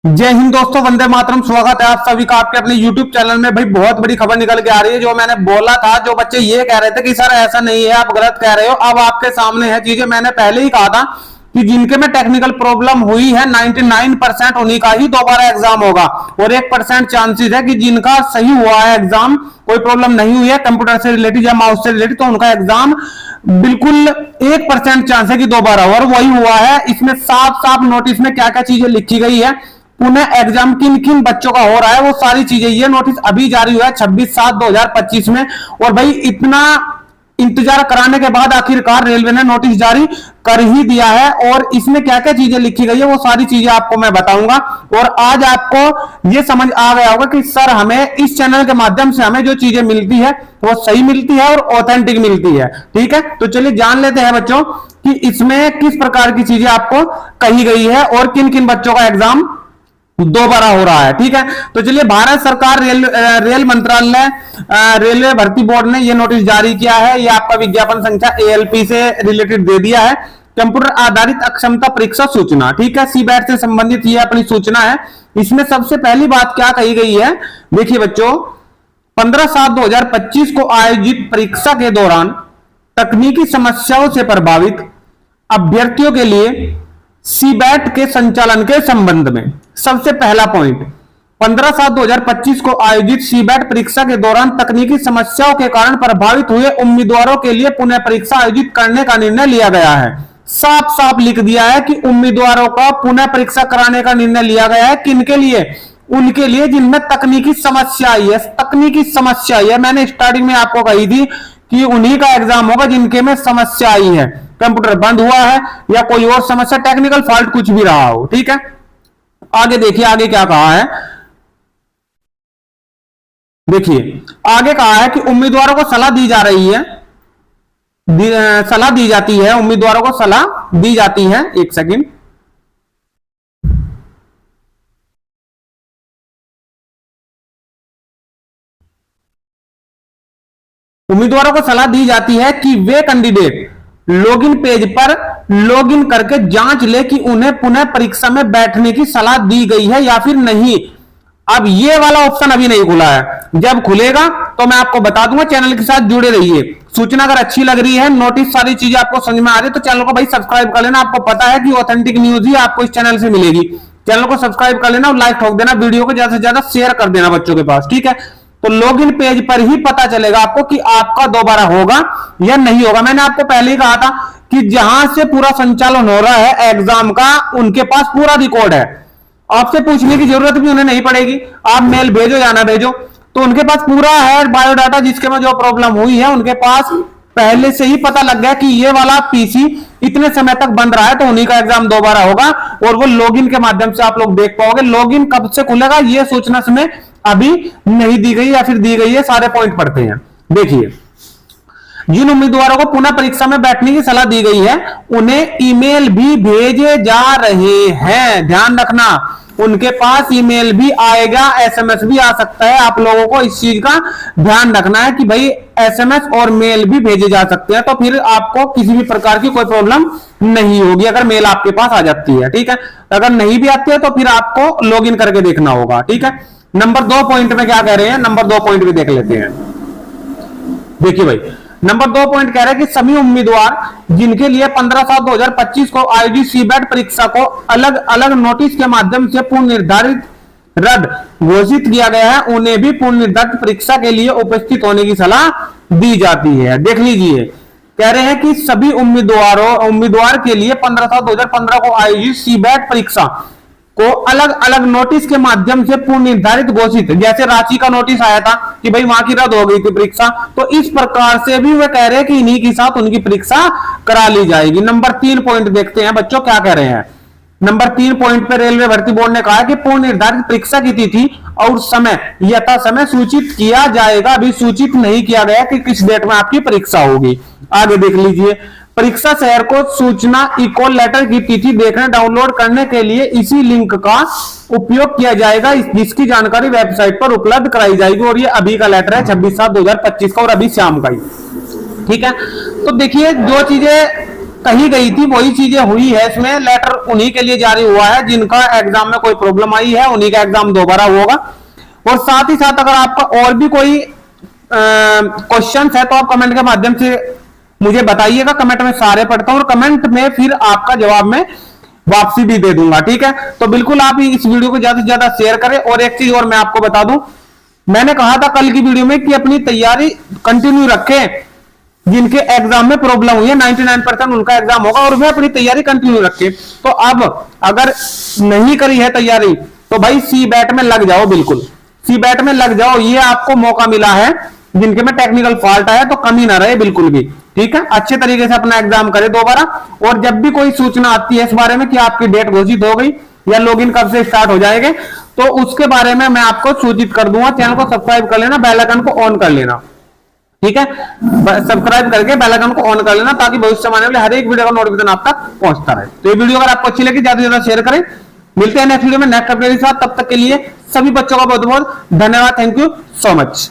जय हिंद दोस्तों, वंदे मातरम। स्वागत है आप सभी का आपके अपने YouTube चैनल में। भाई बहुत बड़ी खबर निकल के आ रही है। जो मैंने बोला था, जो बच्चे ये कह रहे थे कि सर ऐसा नहीं है, आप गलत कह रहे हो, अब आपके सामने है चीजें। मैंने पहले ही कहा था कि जिनके में टेक्निकल प्रॉब्लम हुई है 99% उन्हीं का ही दोबारा एग्जाम होगा, और 1% चांसेस है कि जिनका सही हुआ है एग्जाम, कोई प्रॉब्लम नहीं हुई है कंप्यूटर से रिलेटेड या माउस से रिलेटेड, तो उनका एग्जाम बिल्कुल 1% चांस है कि दोबारा, और वही हुआ है। इसमें साफ साफ नोटिस में क्या क्या चीजें लिखी गई है, पुनः एग्जाम किन किन बच्चों का हो रहा है, वो सारी चीजें, ये नोटिस अभी जारी हुआ है 26/7/2025 में। और भाई इतना इंतजार कराने के बाद आखिरकार रेलवे ने नोटिस जारी कर ही दिया है, और इसमें क्या क्या चीजें लिखी गई है वो सारी चीजें आपको मैं बताऊंगा। और आज आपको ये समझ आ गया होगा कि सर हमें इस चैनल के माध्यम से हमें जो चीजें मिलती है वो सही मिलती है और ऑथेंटिक मिलती है। ठीक है, तो चलिए जान लेते हैं बच्चों कि इसमें किस प्रकार की चीजें आपको कही गई है और किन किन बच्चों का एग्जाम दोबारा हो रहा है। ठीक है, तो चलिए, भारत सरकार रेल मंत्रालय रेलवे भर्ती बोर्ड ने यह नोटिस जारी किया है। यह आपका विज्ञापन संख्या ALP से रिलेटेड दे दिया है, कंप्यूटर आधारित अक्षमता परीक्षा सूचना। ठीक है, सीबैट से संबंधित यह अपनी सूचना है। इसमें सबसे पहली बात क्या कही गई है, देखिए बच्चों, 15/7/2025 को आयोजित परीक्षा के दौरान तकनीकी समस्याओं से प्रभावित अभ्यर्थियों के लिए सीबैट के संचालन के संबंध में सबसे पहला पॉइंट, 15/7/2025 को आयोजित सीबैट परीक्षा के दौरान तकनीकी समस्याओं के कारण प्रभावित हुए उम्मीदवारों के लिए पुनः परीक्षा आयोजित करने का निर्णय लिया गया है। साफ साफ लिख दिया है कि उम्मीदवारों का पुनः परीक्षा कराने का निर्णय लिया गया है। किनके लिए? उनके लिए जिनमें तकनीकी समस्या आई है। तकनीकी समस्या आई है, मैंने स्टार्टिंग में आपको कही थी कि उन्हीं का एग्जाम होगा जिनके में समस्या आई है, कंप्यूटर बंद हुआ है या कोई और समस्या, टेक्निकल फॉल्ट कुछ भी रहा हो। ठीक है, आगे देखिए, आगे क्या कहा है, देखिए आगे कहा है कि उम्मीदवारों को सलाह दी जा रही है, सलाह दी जाती है, उम्मीदवारों को सलाह दी जाती है। एक सेकंड, उम्मीदवारों को सलाह दी जाती है कि वे कैंडिडेट लॉगिन पेज पर लॉगिन करके जांच ले कि उन्हें पुनः परीक्षा में बैठने की सलाह दी गई है या फिर नहीं। अब ये वाला ऑप्शन अभी नहीं खुला है, जब खुलेगा तो मैं आपको बता दूंगा। चैनल के साथ जुड़े रहिए। सूचना अगर अच्छी लग रही है, नोटिस सारी चीजें आपको समझ में आ रही है, तो चैनल को भाई सब्सक्राइब कर लेना। आपको पता है कि ऑथेंटिक न्यूज ही आपको इस चैनल से मिलेगी। चैनल को सब्सक्राइब कर लेना और लाइक ठोक देना, वीडियो को ज्यादा से ज्यादा शेयर कर देना बच्चों के पास। ठीक है, तो लॉगिन पेज पर ही पता चलेगा आपको कि आपका दोबारा होगा या नहीं होगा। मैंने आपको पहले ही कहा था कि जहां से पूरा संचालन हो रहा है एग्जाम का, उनके पास पूरा रिकॉर्ड है, आपसे पूछने की जरूरत भी उन्हें नहीं पड़ेगी। आप मेल भेजो या ना भेजो, तो उनके पास पूरा है बायोडाटा। जिसके में जो प्रॉब्लम हुई है उनके पास पहले से ही पता लग गया कि ये वाला पीसी इतने समय तक बंद रहा है, तो उन्हीं का एग्जाम दोबारा होगा। और वो लॉगिन के माध्यम से आप लोग देख पाओगे। लॉगिन कब से खुलेगा ये सूचना में अभी नहीं दी गई या फिर दी गई है, सारे पॉइंट पढ़ते हैं। देखिए, जिन उम्मीदवारों को पुनः परीक्षा में बैठने की सलाह दी गई है उन्हें ईमेल भी भेजे जा रहे हैं। ध्यान रखना, उनके पास ईमेल भी आएगा, SMS भी आ सकता है। आप लोगों को इस चीज का ध्यान रखना है कि भाई SMS और मेल भी भेजे जा सकते हैं, तो फिर आपको किसी भी प्रकार की कोई प्रॉब्लम नहीं होगी अगर मेल आपके पास आ जाती है। ठीक है, अगर नहीं भी आती है तो फिर आपको लॉगिन करके देखना होगा। ठीक है, नंबर 2 पॉइंट में क्या कह रहे हैं, नंबर 2 पॉइंट भी देख लेते हैं। देखिए भाई, नंबर 2 पॉइंट कह रहे हैं कि सभी उम्मीदवार जिनके लिए 15/7/2025 को आयोजित सीबैट परीक्षा को अलग अलग नोटिस के माध्यम से पूर्व निर्धारित रद्द घोषित किया गया है, उन्हें भी पूर्व निर्धारित परीक्षा के लिए उपस्थित होने की सलाह दी जाती है। देख लीजिए, कह रहे हैं कि सभी उम्मीदवार के लिए 15/7/2015 को आयोजित सीबैट परीक्षा को अलग अलग नोटिस के माध्यम से पूर्व निर्धारित घोषित, जैसे रांची का नोटिस आया था कि भाई वहां की रद्द हो गई थी परीक्षा, तो इस प्रकार से भी वे कह रहे हैं कि इन्हीं के साथ उनकी परीक्षा करा ली जाएगी। नंबर 3 पॉइंट देखते हैं बच्चों क्या कह रहे हैं। नंबर 3 पॉइंट पे रेलवे भर्ती बोर्ड ने कहा कि पूर्व निर्धारित परीक्षा की तिथि और समय यथा समय सूचित किया जाएगा। अभी सूचित नहीं किया गया कि किस डेट में आपकी परीक्षा होगी। आगे देख लीजिए, परीक्षा शहर को सूचना इकॉल लेटर की तिथि देखने डाउनलोड करने के लिए इसी लिंक का उपयोग किया जाएगा, जिसकी जानकारी वेबसाइट पर उपलब्ध कराई जाएगी। और ये अभी का लेटर है 26/7/2025 का, और अभी शाम का ही। ठीक है, तो देखिए जो चीजें कही गई थी वही चीजें हुई है इसमें। लेटर उन्हीं के लिए जारी हुआ है जिनका एग्जाम में कोई प्रॉब्लम आई है, उन्हीं का एग्जाम दोबारा होगा। और साथ ही साथ अगर आपका और भी कोई क्वेश्चन है तो आप कमेंट के माध्यम से मुझे बताइएगा, कमेंट में सारे पढ़ता हूं और कमेंट में फिर आपका जवाब मैं वापसी भी दे दूंगा, ठीक है। तो बिल्कुल आप इस वीडियो को ज्यादा से ज्यादा शेयर करें। और एक चीज और मैं आपको बता दूं, मैंने कहा था कल की वीडियो में कि अपनी तैयारी कंटिन्यू रखें। जिनके एग्जाम में प्रॉब्लम हुई है 99% उनका एग्जाम होगा और वे अपनी तैयारी कंटिन्यू रखें। तो अब अगर नहीं करी है तैयारी तो भाई सी बैट में लग जाओ, बिल्कुल सी बैट में लग जाओ। ये आपको मौका मिला है, जिनके में टेक्निकल फॉल्ट आया तो कमी ना रहे बिल्कुल भी, ठीक है। अच्छे तरीके से अपना एग्जाम करें दोबारा। और जब भी कोई सूचना आती है इस बारे में कि आपकी डेट घोषित हो गई या लॉगिन कब से स्टार्ट हो जाएंगे, तो उसके बारे में मैं आपको सूचित कर दूंगा। चैनल को सब्सक्राइब कर लेना, बेल आइकन को ऑन कर लेना, ठीक है। सब्सक्राइब करके बेल आइकन को ऑन कर लेना ताकि भविष्य में आने वाले हर एक वीडियो का नोटिफिकेशन आप तक पहुंचता रहे। तो ये वीडियो अगर आपको अच्छी लगी ज्यादा से ज्यादा शेयर करें। मिलते हैं नेक्स्ट वीडियो में नेक्स्ट अपडेट के साथ, तब तक के लिए सभी बच्चों का बहुत बहुत धन्यवाद। Thank you so much.